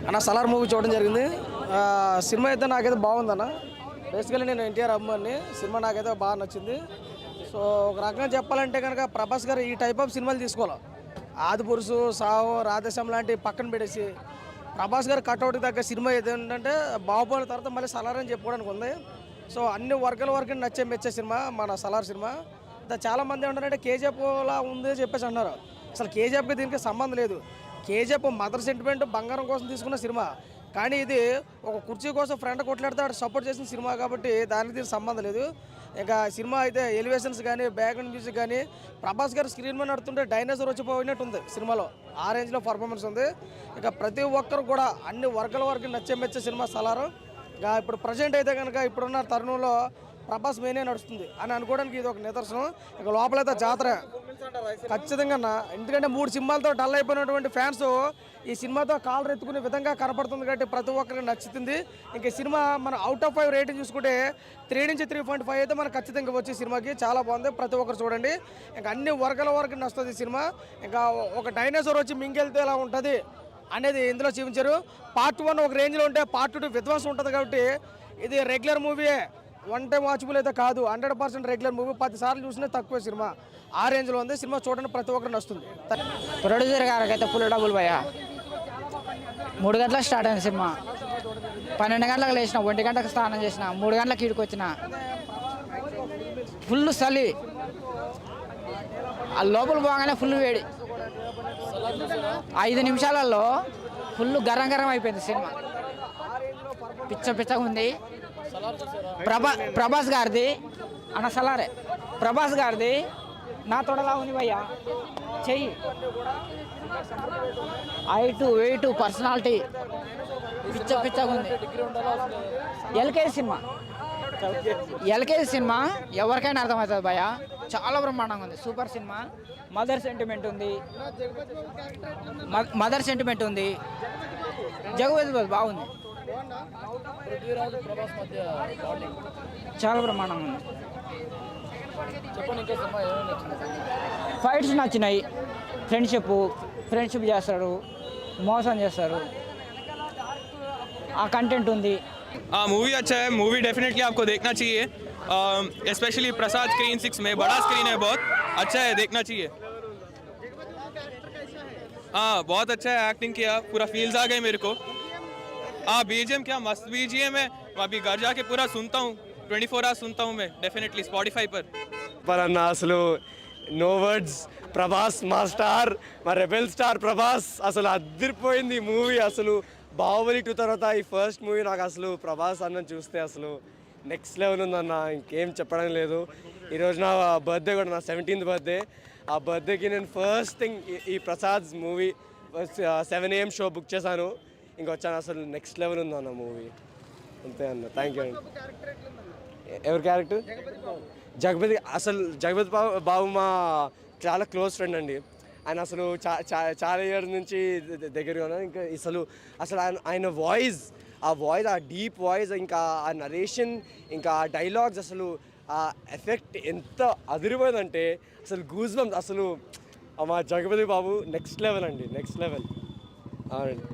అన్న సలార్ మూవీ చూడడం జరిగింది. సినిమా అయితే నాకైతే బాగుందన్న. బేసికలీ నేను ఎన్టీఆర్ అమ్మాయిని. సినిమా నాకైతే బాగా నచ్చింది. సో ఒక రకంగా చెప్పాలంటే కనుక ప్రభాస్ గారు ఈ టైప్ ఆఫ్ సినిమాలు తీసుకోవాలి. ఆదిపురుషు, సాహో, రాధేశం లాంటి పక్కన పెట్టేసి ప్రభాస్ గారు కట్అవుట్కి తగ్గ సినిమా ఏంటంటే బాహుబలి తర్వాత మళ్ళీ సలార్ అని చెప్పుకోవడానికి ఉంది. సో అన్ని వర్గాల వరకు మెచ్చే సినిమా మన సలార్ సినిమా. చాలామంది ఏమంటారంటే కేజీఎఫ్లా ఉంది చెప్పేసి అన్నారు. అసలు కేజీఎఫ్కి దీనికి సంబంధం లేదు. కేజీఎఫ్ మదర్ సెంటిమెంట్ బంగారం కోసం తీసుకున్న సినిమా. కానీ ఇది ఒక కుర్చీ కోసం ఫ్రెండ్ కొట్లాడితే సపోర్ట్ చేసిన సినిమా కాబట్టి దానికి దీనికి సంబంధం లేదు. ఇంకా సినిమా అయితే ఎలివేషన్స్ కానీ బ్యాక్గ్రౌండ్ మ్యూజిక్ కానీ ప్రభాస్ గారు స్క్రీన్ మీద నడుతుంటే డైనోసార్ వచ్చిపోయినట్టు ఉంది సినిమాలో. ఆ రేంజ్లో పర్ఫార్మెన్స్ ఉంది. ఇక ప్రతి ఒక్కరు కూడా అన్ని వర్గాల వరకు మెచ్చే సినిమా సలారు. ఇక ఇప్పుడు ప్రజెంట్ అయితే కనుక ఇప్పుడున్న తరుణంలో ప్రభాస్ మెయినే నడుస్తుంది అని అనుకోవడానికి ఇది ఒక నిదర్శనం. ఇక లోపలైతే జాతర ఖచ్చితంగా. ఎందుకంటే 3 సినిమాలతో డల్ అయిపోయినటువంటి ఫ్యాన్స్ ఈ సినిమాతో కాలర్ ఎత్తుకునే విధంగా కనపడుతుంది కాబట్టి ప్రతి ఒక్కరికి నచ్చుతుంది. ఇంక సినిమా మన అవుట్ ఆఫ్ 5 రేటింగ్ చూసుకుంటే 3 నుంచి 3.5 అయితే మనకు ఖచ్చితంగా వచ్చే సినిమాకి చాలా బాగుంది. ప్రతి ఒక్కరు చూడండి. ఇంకా అన్ని వర్గాల వరకు నచ్చుతుంది సినిమా. ఇంకా ఒక డైనోసార్ వచ్చి మింగెళ్తే ఎలా ఉంటుంది అనేది ఇందులో చూపించారు. పార్ట్ 1 ఒక రేంజ్లో ఉంటే పార్ట్ 2 విధ్వంసం ఉంటుంది కాబట్టి ఇది రెగ్యులర్ మూవీయే, వన్ టైం వాచబుల్ అయితే కాదు. 100% రెగ్యులర్ మూవీ. 10 సార్లు చూసినా తక్కువ సినిమా. ఆ రేంజ్లో ఉంది సినిమా. చూడండి, ప్రతి ఒక్కరు నచ్చుతుంది. ప్రొడ్యూసర్ గారికి అయితే ఫుల్ డబ్బులు భయ్యా. 3 గంటలకు స్టార్ట్ అయింది సినిమా. 12 గంటలకు లేచిన, 1 గంటలకు స్నానం చేసిన, 3 గంటలకు ఈడికి వచ్చిన. ఫుల్ చలి, ఆ లోపల పోగానే ఫుల్ వేడి. 5 నిమిషాలలో ఫుల్ గరం గరం అయిపోయింది సినిమా. పిచ్చగా ఉంది. ప్రభాస్ గారిది అన్న సలారే. ప్రభాస్ గారిది నా తొడలా ఉంది భయ్యా. చెయ్యి, హైటు, వెయిట్, పర్సనాలిటీ పిచ్చగా ఉంది. ఎల్కేజీ సినిమా ఎవరికైనా అర్థమవుతుంది భయ్యా. చాలా బ్రహ్మాండంగా ఉంది. Super cinema. మదర్ సెంటిమెంట్ ఉంది. జగపతి బాగుంది. చాలా బ్రహ్మాండంగా ఉంది. ఫైట్స్ నచ్చినాయి. ఫ్రెండ్షిప్ చేస్తారు, మోసం చేస్తారు. ఆ కంటెంట్ ఉంది. मूवी अच्छा है. मूवी डेफिनेटली आपको देखना चाहिए. स्पेशली प्रसाद स्क्रीन 6 में बड़ा स्क्रीन है, बहुत अच्छा है, देखना चाहिए. हाँ, बहुत अच्छा है. एक्टिंग किया, पूरा फील्स आ गए मेरे को. बीजीएम क्या मस्त बीजीएम है. अभी घर जाके पूरा सुनता हूँ. 24 आवर्स सुनता हूँ मैं डेफिनेटली स्पॉटिफाई पर अन्न असलु नो वर्ड्स. ప్రభాస్ మాస్టర్, మా రెబెల్ స్టార్ ప్రభాస్ అసలు అదిరిపోయింది మూవీ. అసలు బాహుబలి 2 తర్వాత ఈ ఫస్ట్ మూవీ నాకు అసలు ప్రభాస్ అన్న చూస్తే అసలు నెక్స్ట్ లెవెల్ ఉందన్న. ఇంకేం చెప్పడం లేదు. ఈరోజు నా బర్త్డే కూడా, నా 17th బర్త్డే. ఆ బర్త్డేకి నేను ఫస్ట్ థింగ్ ఈ Prasad movie 7 AM show book చేశాను. ఇంకొచ్చాను. అసలు నెక్స్ట్ లెవెల్ ఉందన్న మూవీ. అంతే అన్న. థ్యాంక్ యూ అండి. ఎవరి క్యారెక్టర్? జగపతి. అసలు జగపతి బాబు మా చాలా క్లోజ్ ఫ్రెండ్ అండి. ఆయన అసలు చాలా ఇయర్స్ నుంచి దగ్గరగా ఉన్నాను. ఇంకా అసలు ఆయన వాయిస్, ఆ డీప్ వాయిస్, ఇంకా ఆ నరేషన్, ఇంకా ఆ డైలాగ్స్, అసలు ఆ ఎఫెక్ట్ ఎంత అదిరిపోయిందంటే అసలు గూస్ బంప్స్. అసలు మా జగపతి బాబు నెక్స్ట్ లెవెల్ అండి, నెక్స్ట్ లెవెల్. అవునండి.